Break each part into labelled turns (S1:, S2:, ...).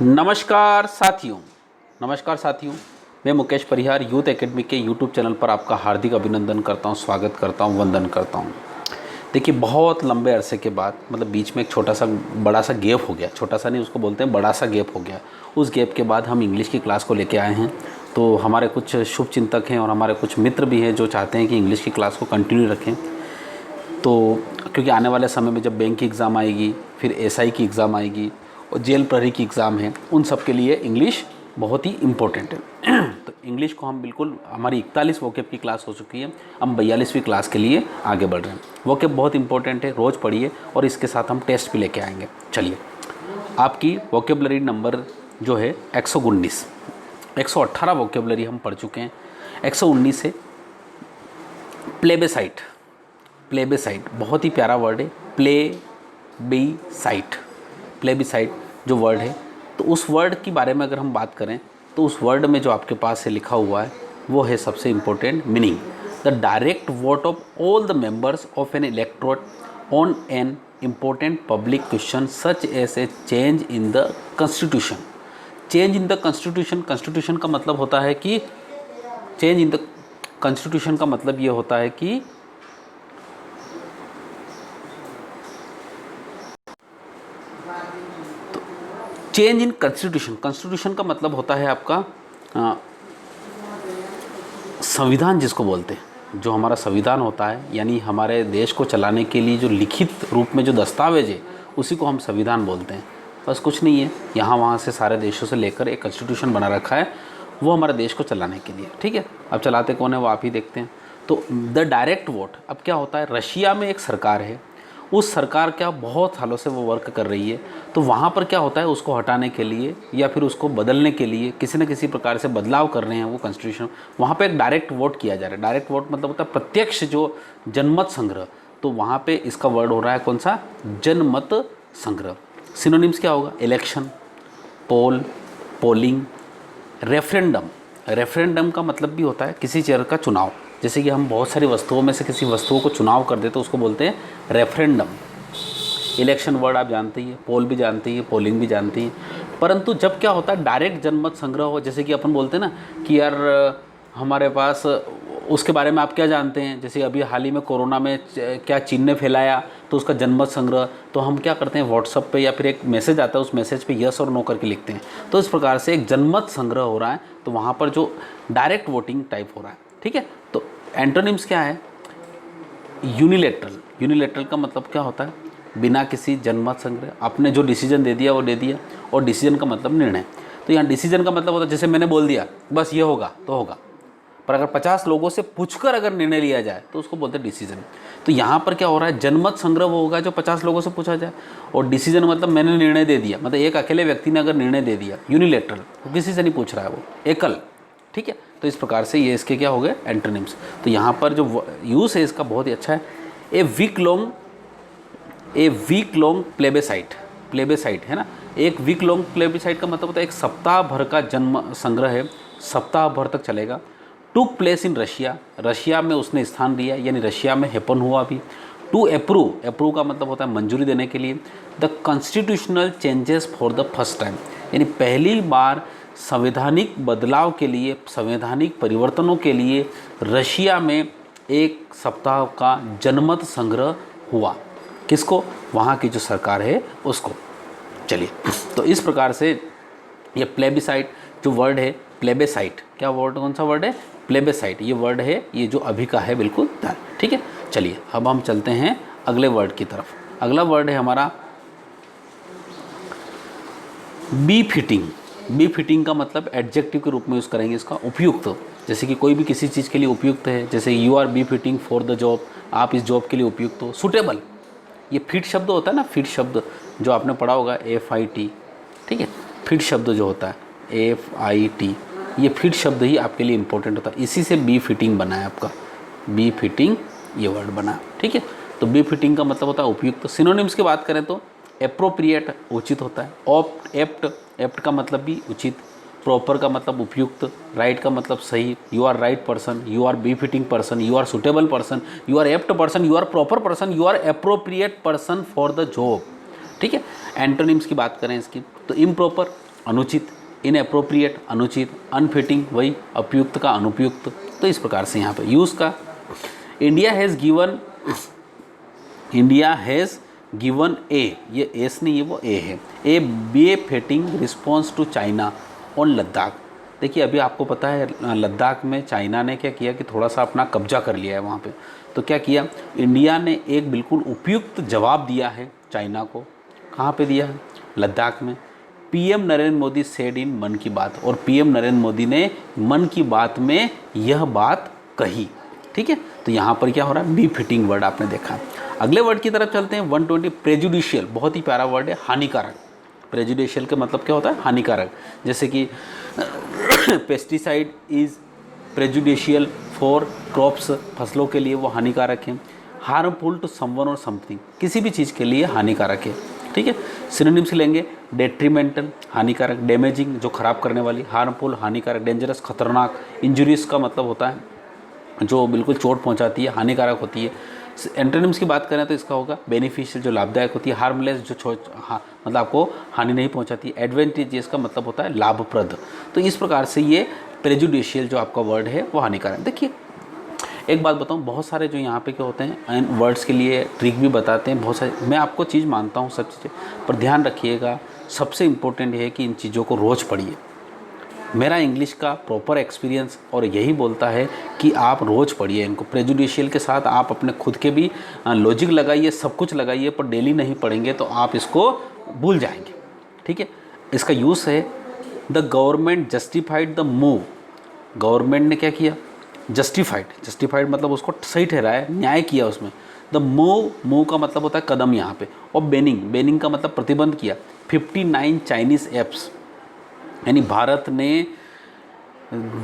S1: नमस्कार साथियों। मैं मुकेश परिहार यूथ एकेडमी के यूट्यूब चैनल पर आपका हार्दिक अभिनंदन करता हूं, स्वागत करता हूं, वंदन करता हूं। देखिए, बहुत लंबे अरसे के बाद मतलब बीच में एक बड़ा सा गैप हो गया। छोटा सा नहीं, उसको बोलते हैं बड़ा सा गैप हो गया। उस गैप के बाद हम इंग्लिश की क्लास को लेके आए हैं। तो हमारे कुछ शुभ चिंतक हैं और हमारे कुछ मित्र भी हैं जो चाहते हैं कि इंग्लिश की क्लास को कंटिन्यू रखें। तो क्योंकि आने वाले समय में जब बैंक की एग्ज़ाम आएगी, फिर एसआई की एग्ज़ाम आएगी और जेल प्रहरी की एग्ज़ाम है, उन सब के लिए इंग्लिश बहुत ही इम्पोर्टेंट है। तो इंग्लिश को हम बिल्कुल, हमारी 41 वोकेब की क्लास हो चुकी है, हम 42वीं क्लास के लिए आगे बढ़ रहे हैं। वोकेब बहुत इंपॉर्टेंट है, रोज़ पढ़िए और इसके साथ हम टेस्ट भी लेके आएंगे। चलिए, आपकी वोकेबलरी नंबर जो है 119, 118 वोकेबलरी हम पढ़ चुके हैं। 119 है प्लेबेसाइट। प्लेबेसाइट बहुत ही प्यारा वर्ड है, प्लेबीसाइट जो वर्ड है। तो उस वर्ड के बारे में अगर हम बात करें तो उस वर्ड में जो आपके पास से लिखा हुआ है वो है सबसे important meaning, the direct vote of all the members of an electorate on an important public question such as a change in the constitution. Change in the constitution, constitution का मतलब होता है कि चेंज इन द कॉन्स्टिट्यूशन का मतलब ये होता है कि चेंज इन कॉन्स्टिट्यूशन। कॉन्स्टिट्यूशन का मतलब होता है आपका संविधान, जिसको बोलते हैं। जो हमारा संविधान होता है, यानी हमारे देश को चलाने के लिए जो लिखित रूप में जो दस्तावेज है, उसी को हम संविधान बोलते हैं। बस कुछ नहीं है, यहाँ वहाँ से सारे देशों से लेकर एक कॉन्स्टिट्यूशन बना रखा है, वो हमारे देश को चलाने के लिए। ठीक है, अब चलाते कौन है वो आप ही देखते हैं। तो द डायरेक्ट वोट, अब क्या होता है, रशिया में एक सरकार है, उस सरकार क्या बहुत सालों से वो वर्क कर रही है। तो वहाँ पर क्या होता है, उसको हटाने के लिए या फिर उसको बदलने के लिए किसी न किसी प्रकार से बदलाव कर रहे हैं वो कॉन्स्टिट्यूशन, वहाँ पे एक डायरेक्ट वोट किया जा रहा है। डायरेक्ट वोट मतलब होता है प्रत्यक्ष जो जनमत संग्रह। तो वहाँ पे इसका वर्ड हो रहा है कौन सा, जनमत संग्रह। सिनोनिम्स क्या होगा, इलेक्शन, पोल, पोलिंग, रेफरेंडम। रेफरेंडम का मतलब भी होता है किसी चीज़ का चुनाव। जैसे कि हम बहुत सारी वस्तुओं में से किसी वस्तुओं को चुनाव कर देते तो उसको बोलते हैं रेफरेंडम। इलेक्शन वर्ड आप जानते ही हैं, पोल भी जानते ही, पोलिंग भी जानती हैं। परंतु जब क्या होता है डायरेक्ट जनमत संग्रह हो, जैसे कि अपन बोलते हैं ना कि यार हमारे पास, उसके बारे में आप क्या जानते हैं, जैसे अभी हाल ही में कोरोना में क्या चीन ने फैलाया, तो उसका जनमत संग्रह। तो हम क्या करते हैं, व्हाट्सअप पे या फिर एक मैसेज आता है, उस मैसेज पे यस और नो करके लिखते हैं। तो इस प्रकार से एक जनमत संग्रह हो रहा है, तो वहाँ पर जो डायरेक्ट वोटिंग टाइप हो रहा है। ठीक है, तो एंटोनिम्स क्या है, यूनिलेटरल। यूनिलेटरल का मतलब क्या होता है, बिना किसी जनमत संग्रह, आपने जो डिसीजन दे दिया वो दे दिया। और डिसीजन का मतलब निर्णय। तो यहाँ डिसीजन का मतलब होता है जैसे मैंने बोल दिया बस ये होगा तो होगा, पर अगर 50 लोगों से पूछकर अगर निर्णय लिया जाए तो उसको बोलते हैं डिसीजन। तो यहाँ पर क्या हो रहा है, जनमत संग्रह वो होगा जो 50 लोगों से पूछा जाए, और डिसीजन मतलब मैंने निर्णय दे दिया, मतलब एक अकेले व्यक्ति ने अगर निर्णय दे दिया, यूनिलेटरल, तो किसी से नहीं पूछ रहा है, वो एकल। ठीक है, तो इस प्रकार से ये इसके क्या हो गए, एंटोनिम्स। तो यहाँ पर जो यूज़ है इसका बहुत ही अच्छा है। A week long प्लेबेसाइट। प्लेबेसाइट है ना, एक वीक लॉन्ग प्लेबेसाइट का मतलब होता है एक सप्ताह भर का जन्म संग्रह है, सप्ताह भर तक चलेगा। Took place in Russia, Russia में उसने स्थान लिया, यानी रशिया में हैपन हुआ अभी। टू अप्रूव, अप्रूव का मतलब होता है मंजूरी देने के लिए। The constitutional changes for the first time, यानी पहली बार संवैधानिक बदलाव के लिए, संवैधानिक परिवर्तनों के लिए रशिया में एक सप्ताह का जनमत संग्रह हुआ। किसको, वहाँ की जो सरकार है उसको। चलिए, तो इस प्रकार से ये प्लेबिसाइट जो वर्ड है, प्लेबेसाइट, क्या वर्ड, कौन सा वर्ड है, प्लेबेसाइट, ये वर्ड है, ये जो अभी का है बिल्कुल ध्यान। ठीक है, चलिए अब हम चलते हैं अगले वर्ड की तरफ। अगला वर्ड है हमारा बी फिटिंग। बी फिटिंग का मतलब एडजेक्टिव के रूप में यूज़ करेंगे इसका, उपयुक्त। जैसे कि कोई भी किसी चीज़ के लिए उपयुक्त है, जैसे you are be fitting for the job, आप इस जॉब के लिए उपयुक्त हो। सुटेबल, ये फिट शब्द होता है ना, फिट शब्द जो आपने पढ़ा होगा, FIT। ठीक है, फिट शब्द जो होता है FIT, ये फिट शब्द ही आपके लिए इंपॉर्टेंट होता है। इसी से बी फिटिंग बना है आपका, बी फिटिंग ये वर्ड बना। ठीक है, तो बी फिटिंग का मतलब होता है उपयुक्त। सिनोनिम्स की बात करें तो एप्रोप्रिएट उचित होता है, एप्ट का मतलब भी उचित, प्रॉपर का मतलब उपयुक्त, राइट का मतलब सही, you are right person, you are be fitting person, you are suitable person, you are apt person, you are proper person, you are appropriate person for the job. ठीक है, एंटोनिम्स की बात करें इसकी तो इम्प्रॉपर, अनुचित, इनएप्रोप्रिएट अनुचित, अनफिटिंग वही उपयुक्त का अनुपयुक्त। तो इस प्रकार से यहाँ पे यूज़ का इंडिया हैज़ गिवन ए, ये एस नहीं है वो ए है, a befitting response to China on Ladakh. देखिए अभी आपको पता है लद्दाख में चाइना ने क्या किया कि थोड़ा सा अपना कब्जा कर लिया है वहाँ पे। तो क्या किया, इंडिया ने एक बिल्कुल उपयुक्त जवाब दिया है चाइना को। कहाँ पे दिया है, लद्दाख में। PM Narendra Modi said in मन की बात, और पीएम नरेंद्र मोदी ने मन की बात में यह बात कही। ठीक है, तो यहाँ पर क्या हो रहा है, बी फिटिंग वर्ड आपने देखा। अगले वर्ड की तरफ चलते हैं 120 प्रेजुडिशियल, बहुत ही प्यारा वर्ड है, हानिकारक। प्रेजुडिशियल का मतलब क्या होता है, हानिकारक। जैसे कि pesticide is prejudicial for crops, फसलों के लिए वो हानिकारक है। हार्मफुल टू समवन और समथिंग, किसी भी चीज़ के लिए हानिकारक है। ठीक है, सिनोनिम्स लेंगे, डेट्रीमेंटल हानिकारक, डैमेजिंग जो खराब करने वाली, हार्मफुल हानिकारक, डेंजरस खतरनाक, इंजुरियस का मतलब होता है जो बिल्कुल चोट पहुंचाती है, हानिकारक होती है। एंटोनिम्स की बात करें तो इसका होगा बेनिफिशियल जो लाभदायक होती है, हार्मलेस जो मतलब आपको हानि नहीं पहुंचाती, एडवेंटेजियस का मतलब होता है लाभप्रद। तो इस प्रकार से ये प्रेजुडिशियल जो आपका वर्ड है वो हानिकारक। देखिए एक बात बताऊं, बहुत सारे जो यहाँ पे क्या होते हैं वर्ड्स के लिए ट्रिक भी बताते हैं बहुत सारे, मैं आपको चीज़ मानता हूँ सब चीज़ें, पर ध्यान रखिएगा सबसे इम्पोर्टेंट है कि इन चीज़ों को रोज़ पढ़िए। मेरा इंग्लिश का प्रॉपर एक्सपीरियंस और यही बोलता है कि आप रोज़ पढ़िए इनको। प्रेजुडिशियल के साथ आप अपने खुद के भी लॉजिक लगाइए, सब कुछ लगाइए, पर डेली नहीं पढ़ेंगे तो आप इसको भूल जाएंगे। ठीक है, इसका यूज़ है the government justified the move, government ने क्या किया, जस्टिफाइड मतलब उसको सही ठहराया, न्याय किया उसमें। द मूव का मतलब होता है कदम यहाँ पे, और बेनिंग का मतलब प्रतिबंध किया 59 चाइनीज़ ऐप्स, यानी भारत ने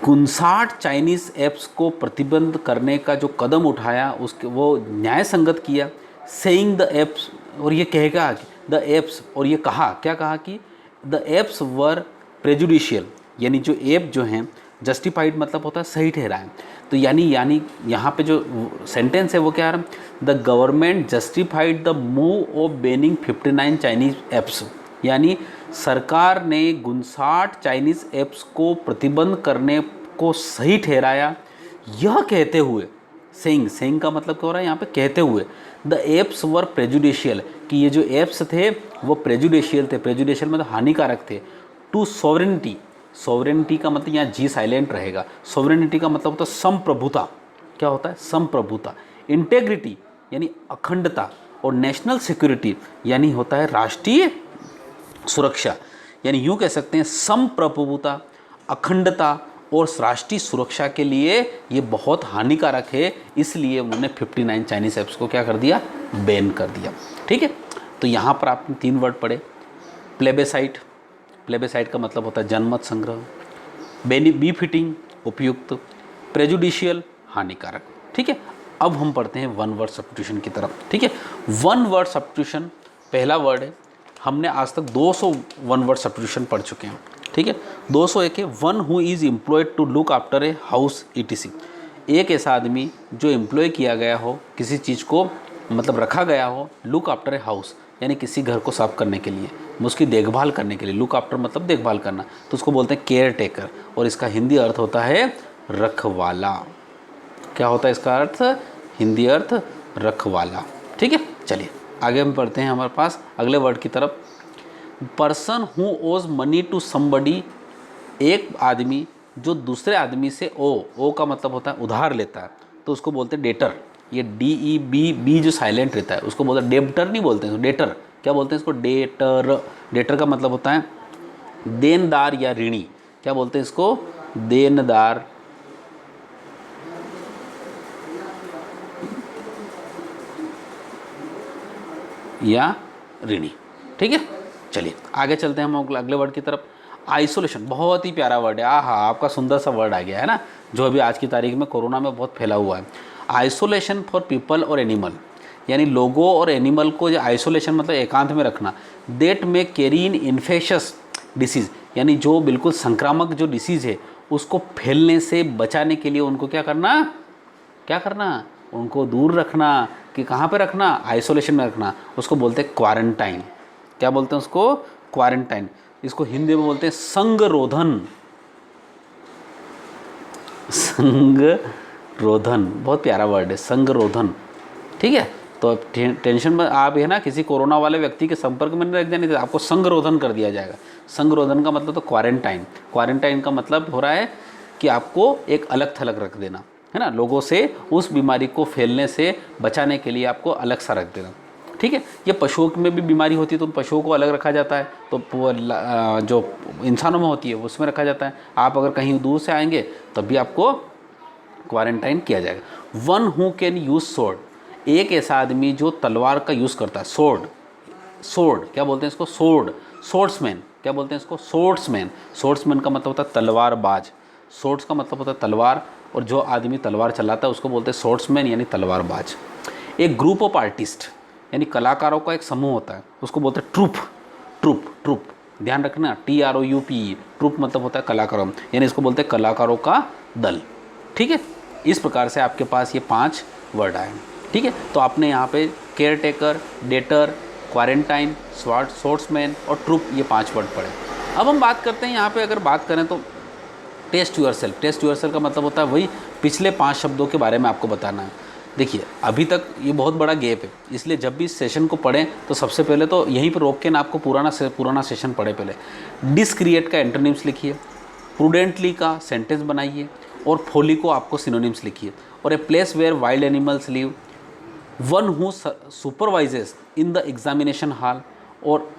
S1: 59 चाइनीज़ ऐप्स को प्रतिबंध करने का जो कदम उठाया उसके वो न्याय संगत किया। सेइंग द ऐप्स, और ये कहेगा द ऐप्स, और ये कहा क्या कहा कि द ऐप्स वर प्रेजुडिशियल, यानी जो ऐप जो हैं, जस्टिफाइड मतलब होता है सही ठहराएं। तो यानी यहाँ पे जो सेंटेंस है वो क्या है, the government justified the move of banning 59 Chinese apps, यानी सरकार ने 59 चाइनीज़ ऐप्स को प्रतिबंध करने को सही ठहराया। यह कहते हुए, सेइंग का मतलब क्या हो रहा है यहाँ पे, कहते हुए, द ऐप्स वर प्रेजुडिशियल, कि ये जो ऐप्स थे वो प्रेजुडिशियल थे, प्रेजुडिशियल मतलब हानिकारक थे। टू सॉवरेनिटी का मतलब यहाँ जी साइलेंट रहेगा। सॉवरेनिटी का मतलब होता है संप्रभुता, क्या होता है, संप्रभुता। इंटेग्रिटी यानी अखंडता, और नेशनल सिक्योरिटी यानी होता है राष्ट्रीय सुरक्षा, यानी यूँ कह सकते हैं संप्रभुता, अखंडता और राष्ट्रीय सुरक्षा के लिए ये बहुत हानिकारक है। इसलिए उन्होंने 59 चाइनीज़ ऐप्स को क्या कर दिया, बैन कर दिया। ठीक है, तो यहाँ पर आपने 3 वर्ड पढ़े। प्लेबेसाइट का मतलब होता है जनमत संग्रह, बी फिटिंग उपयुक्त, प्रेजुडिशियल हानिकारक। ठीक है, अब हम पढ़ते हैं वन वर्ड सब्स्टिट्यूशन की तरफ। ठीक है, वन वर्ड सब्स्टिट्यूशन पहला वर्ड है। हमने आज तक 200 वन वर्ड सब्स्टिट्यूशन पढ़ चुके हैं। ठीक है, 201 है। One who is employed to look after a house ETC, एक ऐसा आदमी जो एम्प्लॉय किया गया हो, किसी चीज़ को मतलब रखा गया हो, लुक आफ्टर ए हाउस यानी किसी घर को साफ करने के लिए, उसकी देखभाल करने के लिए। लुक आफ्टर मतलब देखभाल करना, तो उसको बोलते हैं केयर टेकर, और इसका हिंदी अर्थ होता है रखवाला। क्या होता है इसका अर्थ, हिंदी अर्थ रखवाला। ठीक है, चलिए आगे हम पढ़ते हैं हमारे पास अगले वर्ड की तरफ। Person who owes money to somebody, एक आदमी जो दूसरे आदमी से ओ का मतलब होता है उधार लेता है, तो उसको बोलते हैं डेटर। ये DEB जो साइलेंट रहता है उसको बोलते हैं डेब्टर, नहीं बोलते हैं डेटर। क्या बोलते हैं इसको, डेटर का मतलब होता है देनदार या ऋणी। क्या बोलते हैं इसको, देनदार या ऋणी। ठीक है, चलिए आगे चलते हैं हम अगले वर्ड की तरफ। आइसोलेशन बहुत ही प्यारा वर्ड है, आपका सुंदर सा वर्ड आ गया है ना, जो अभी आज की तारीख में कोरोना में बहुत फैला हुआ है। आइसोलेशन फॉर पीपल और एनिमल, यानी लोगों और एनिमल को आइसोलेशन मतलब एकांत में रखना। देट में कैरी इन इन्फेक्शस डिसीज़, यानी जो बिल्कुल संक्रामक जो डिसीज़ है उसको फैलने से बचाने के लिए उनको क्या करना, उनको दूर रखना। कि कहाँ पे रखना, आइसोलेशन में रखना। उसको बोलते हैं क्वारंटाइन। क्या बोलते हैं उसको, क्वारंटाइन, इसको हिंदी में बोलते हैं संगरोधन। संगरोधन बहुत प्यारा वर्ड है, संगरोधन। ठीक है, तो अब टेंशन में आप है ना, किसी कोरोना वाले व्यक्ति के संपर्क में नहीं रख देने, आपको संगरोधन कर दिया जाएगा। संगरोधन का मतलब तो क्वारंटाइन, क्वारंटाइन का मतलब हो रहा है कि आपको एक अलग थलग रख देना, है ना, लोगों से उस बीमारी को फैलने से बचाने के लिए आपको अलग सा रख देना। ठीक है, ये पशुओं में भी बीमारी होती है तो उन पशुओं को अलग रखा जाता है, तो जो इंसानों में होती है उसमें रखा जाता है। आप अगर कहीं दूर से आएंगे तब भी आपको क्वारंटाइन किया जाएगा। One who can use sword, एक ऐसा आदमी जो तलवार का यूज़ करता है। सोर्ड, सोर्ड क्या बोलते हैं इसको? सोर्ड, सोर्ड्समैन क्या बोलते हैं इसको? सोर्ड्समैन। सोर्ड्समैन का मतलब होता है तलवारबाज, सोर्ड्स का मतलब होता है तलवार, और जो आदमी तलवार चलाता है उसको बोलते हैं सोर्ड्समैन यानी तलवारबाज। एक ग्रुप ऑफ आर्टिस्ट यानी कलाकारों का एक समूह होता है, उसको बोलते हैं ट्रूप। ट्रूप, ट्रूप ध्यान रखना, TROUP, ट्रूप मतलब होता है कलाकारों, यानी इसको बोलते हैं कलाकारों का दल। ठीक है, इस प्रकार से आपके पास ये 5 वर्ड आए। ठीक है, तो आपने यहाँ पे केयर टेकर, डेटर, क्वारंटाइन, सोर्ट्समैन और ट्रूप, ये 5 वर्ड पढ़े। अब हम बात करते हैं यहाँ पे, अगर बात करें तो टेस्ट यूरसेल्फ। टेस्ट यूरसेल्फ का मतलब होता है वही पिछले 5 शब्दों के बारे में आपको बताना है। देखिए अभी तक ये बहुत बड़ा गैप है, इसलिए जब भी इस सेशन को पढ़ें तो सबसे पहले तो यहीं पर रोक के ना आपको पुराना सेशन पढ़े। पहले डिसक्रिएट का एंटोनिम्स लिखिए, प्रूडेंटली का सेंटेंस बनाइए, और फोली को आपको सिनोनिम्स लिखिए, और a place where wild animals live, one who supervises in the examination hall, और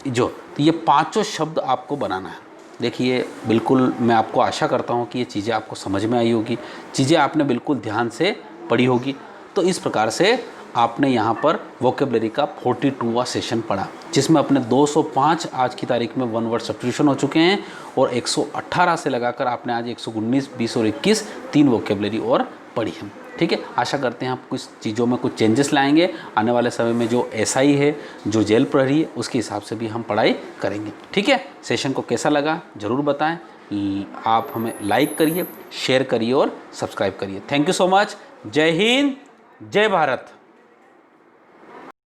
S1: जो, तो ये 5 शब्द आपको बनाना है। देखिए बिल्कुल मैं आपको आशा करता हूँ कि ये चीज़ें आपको समझ में आई होगी, चीज़ें आपने बिल्कुल ध्यान से पढ़ी होगी। तो इस प्रकार से आपने यहाँ पर वोकेबलरी का 42वां सेशन पढ़ा, जिसमें अपने 205 आज की तारीख में 1 वर्ड सब्स्टिट्यूशन हो चुके हैं, और 118 से लगाकर आपने आज 119, 20 और 21 3 वोकेबलरी और पढ़ी है। ठीक है, आशा करते हैं आप कुछ चीज़ों में कुछ चेंजेस लाएंगे। आने वाले समय में जो SI है, जो जेल प्रहरी है, उसके हिसाब से भी हम पढ़ाई करेंगे। ठीक है, सेशन को कैसा लगा ज़रूर बताएं। आप हमें लाइक करिए, शेयर करिए और सब्सक्राइब करिए। Thank you so much. जय हिंद, जय भारत।